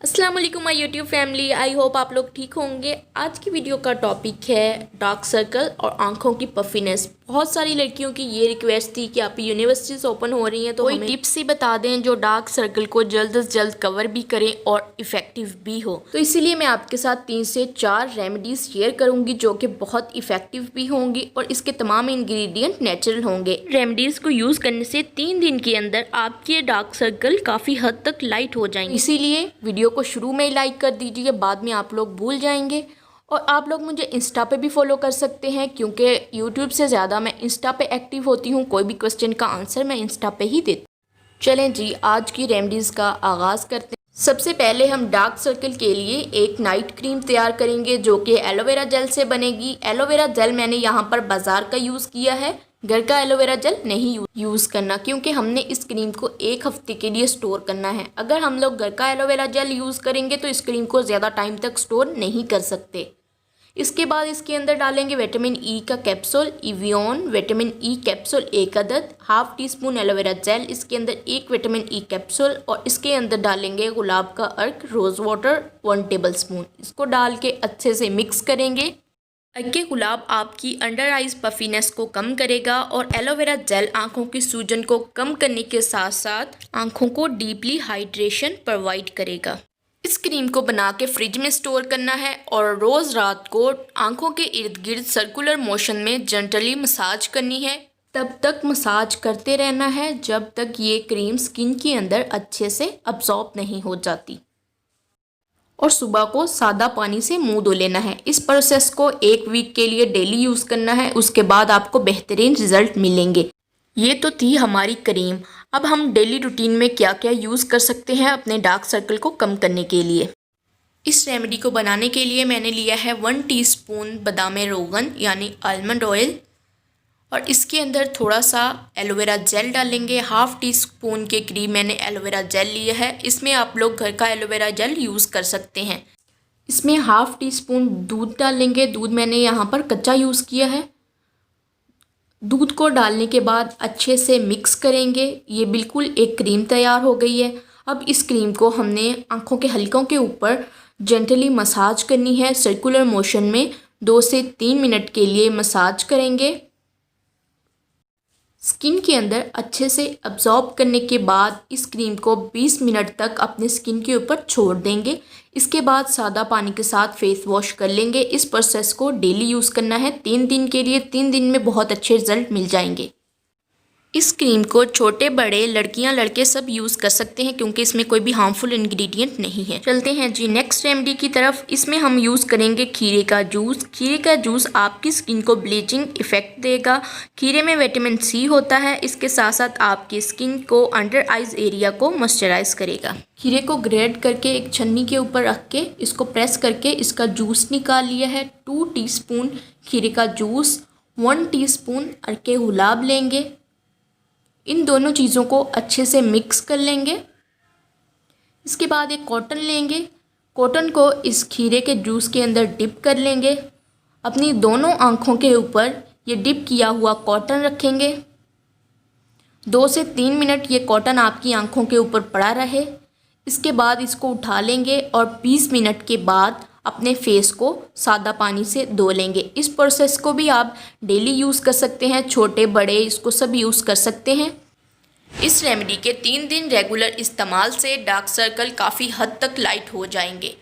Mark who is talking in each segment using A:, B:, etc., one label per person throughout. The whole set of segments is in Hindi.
A: अस्सलाम वालेकुम my YouTube family. I hope आप लोग ठीक होंगे। आज की वीडियो का टॉपिक है डार्क सर्कल और आंखों की पफीनेस। बहुत सारी लड़कियों की ये रिक्वेस्ट थी कि आप यूनिवर्सिटीज़ ओपन हो रही हैं तो कोई टिप्स ही बता दें जो डार्क सर्कल को जल्द से जल्द कवर भी करें और इफ़ेक्टिव भी हो। तो इसीलिए मैं आपके साथ 3 से 4 रेमेडीज़ शेयर करूँगी जो कि बहुत इफ़ेक्टिव भी होंगी और इसके तमाम इंग्रेडिएंट नेचुरल होंगे। रेमेडीज़ को यूज़ करने से 3 दिन के अंदर आपके डार्क सर्कल काफ़ी हद तक लाइट हो जाएंगे। इसीलिए वीडियो को शुरू में ही लाइक कर दीजिए, बाद में आप लोग भूल जाएंगे। और आप लोग मुझे इंस्टा पे भी फॉलो कर सकते हैं क्योंकि यूट्यूब से ज़्यादा मैं इंस्टा पे एक्टिव होती हूँ। कोई भी क्वेश्चन का आंसर मैं इंस्टा पे ही देती हूँ। चलें जी, आज की रेमेडीज़ का आगाज़ करते हैं। सबसे पहले हम डार्क सर्कल के लिए एक नाइट क्रीम तैयार करेंगे जो कि एलोवेरा जेल से बनेगी। एलोवेरा जेल मैंने यहाँ पर बाज़ार का यूज़ किया है, घर का एलोवेरा जेल नहीं यूज़ करना क्योंकि हमने इस क्रीम को 1 हफ्ते के लिए स्टोर करना है। अगर हम लोग घर का एलोवेरा जेल यूज़ करेंगे तो इस क्रीम को ज़्यादा टाइम तक स्टोर नहीं कर सकते। इसके बाद इसके अंदर डालेंगे विटामिन ई का कैप्सूल, इवियन विटामिन ई कैप्सूल 1 अदद, half tea spoon aloe vera gel, इसके अंदर 1 विटामिन ई कैप्सूल और इसके अंदर डालेंगे गुलाब का अर्क रोज़ वाटर 1 टेबल स्पून। इसको डाल के अच्छे से मिक्स करेंगे। अर्के गुलाब आपकी अंडर आइज पफीनेस को कम करेगा और एलोवेरा जेल आंखों की सूजन को कम करने के साथ साथ आंखों को डीपली हाइड्रेशन प्रोवाइड करेगा। इस क्रीम को बना के फ्रिज में स्टोर करना है और रोज़ रात को आंखों के इर्द गिर्द सर्कुलर मोशन में जेंटली मसाज करनी है। तब तक मसाज करते रहना है जब तक ये क्रीम स्किन के अंदर अच्छे से अब्जॉर्ब नहीं हो जाती। और सुबह को सादा पानी से मुंह धो लेना है। इस प्रोसेस को 1 वीक के लिए डेली यूज़ करना है, उसके बाद आपको बेहतरीन रिजल्ट मिलेंगे। ये तो थी हमारी क्रीम। अब हम डेली रूटीन में क्या क्या यूज़ कर सकते हैं अपने डार्क सर्कल को कम करने के लिए। इस रेमेडी को बनाने के लिए मैंने लिया है 1 टीस्पून बादाम रोगन यानी आलमंड ऑयल और इसके अंदर थोड़ा सा एलोवेरा जेल डालेंगे। हाफ टी स्पून के करीब मैंने एलोवेरा जेल लिया है। इसमें आप लोग घर का एलोवेरा जेल यूज़ कर सकते हैं। इसमें हाफ टी स्पून दूध डालेंगे। दूध मैंने यहाँ पर कच्चा यूज़ किया है। दूध को डालने के बाद अच्छे से मिक्स करेंगे। ये बिल्कुल एक क्रीम तैयार हो गई है। अब इस क्रीम को हमने आँखों के हलकों के ऊपर जेंटली मसाज करनी है। सर्कुलर मोशन में 2 से 3 मिनट के लिए मसाज करेंगे। स्किन के अंदर अच्छे से अब्जॉर्ब करने के बाद इस क्रीम को 20 मिनट तक अपने स्किन के ऊपर छोड़ देंगे। इसके बाद सादा पानी के साथ फेस वॉश कर लेंगे। इस प्रोसेस को डेली यूज़ करना है 3 दिन के लिए। 3 दिन में बहुत अच्छे रिजल्ट मिल जाएंगे। इस क्रीम को छोटे बड़े लड़कियां लड़के सब यूज़ कर सकते हैं क्योंकि इसमें कोई भी हार्मफुल इंग्रेडिएंट नहीं है। चलते हैं जी नेक्स्ट रेमेडी की तरफ। इसमें हम यूज़ करेंगे खीरे का जूस। खीरे का जूस आपकी स्किन को ब्लीचिंग इफेक्ट देगा। खीरे में विटामिन सी होता है। इसके साथ साथ आपकी स्किन को अंडर आइज एरिया को मॉइस्चराइज करेगा। खीरे को ग्रेट करके एक छन्नी के ऊपर रख के इसको प्रेस करके इसका जूस निकाल लिया है। 2 टीस्पून खीरे का जूस, 1 टीस्पून अर्के गुलाब लेंगे। इन दोनों चीज़ों को अच्छे से मिक्स कर लेंगे। इसके बाद एक कॉटन लेंगे। कॉटन को इस खीरे के जूस के अंदर डिप कर लेंगे। अपनी दोनों आँखों के ऊपर ये डिप किया हुआ कॉटन रखेंगे। 2 से 3 मिनट ये कॉटन आपकी आँखों के ऊपर पड़ा रहे। इसके बाद इसको उठा लेंगे और 20 मिनट के बाद अपने फेस को सादा पानी से धो लेंगे। इस प्रोसेस को भी आप डेली यूज़ कर सकते हैं। छोटे बड़े इसको सब यूज़ कर सकते हैं। इस रेमेडी के 3 दिन रेगुलर इस्तेमाल से डार्क सर्कल काफ़ी हद तक लाइट हो जाएंगे।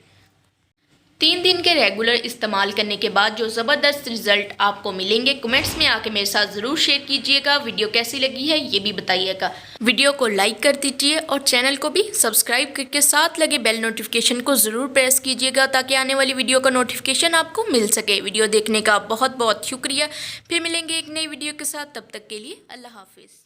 A: 3 दिन के रेगुलर इस्तेमाल करने के बाद जो ज़बरदस्त रिजल्ट आपको मिलेंगे कमेंट्स में आके मेरे साथ ज़रूर शेयर कीजिएगा। वीडियो कैसी लगी है ये भी बताइएगा। वीडियो को लाइक कर दीजिए और चैनल को भी सब्सक्राइब करके साथ लगे बेल नोटिफिकेशन को ज़रूर प्रेस कीजिएगा ताकि आने वाली वीडियो का नोटिफिकेशन आपको मिल सके। वीडियो देखने का बहुत बहुत शुक्रिया। फिर मिलेंगे एक नई वीडियो के साथ, तब तक के लिए अल्लाह हाफिज़।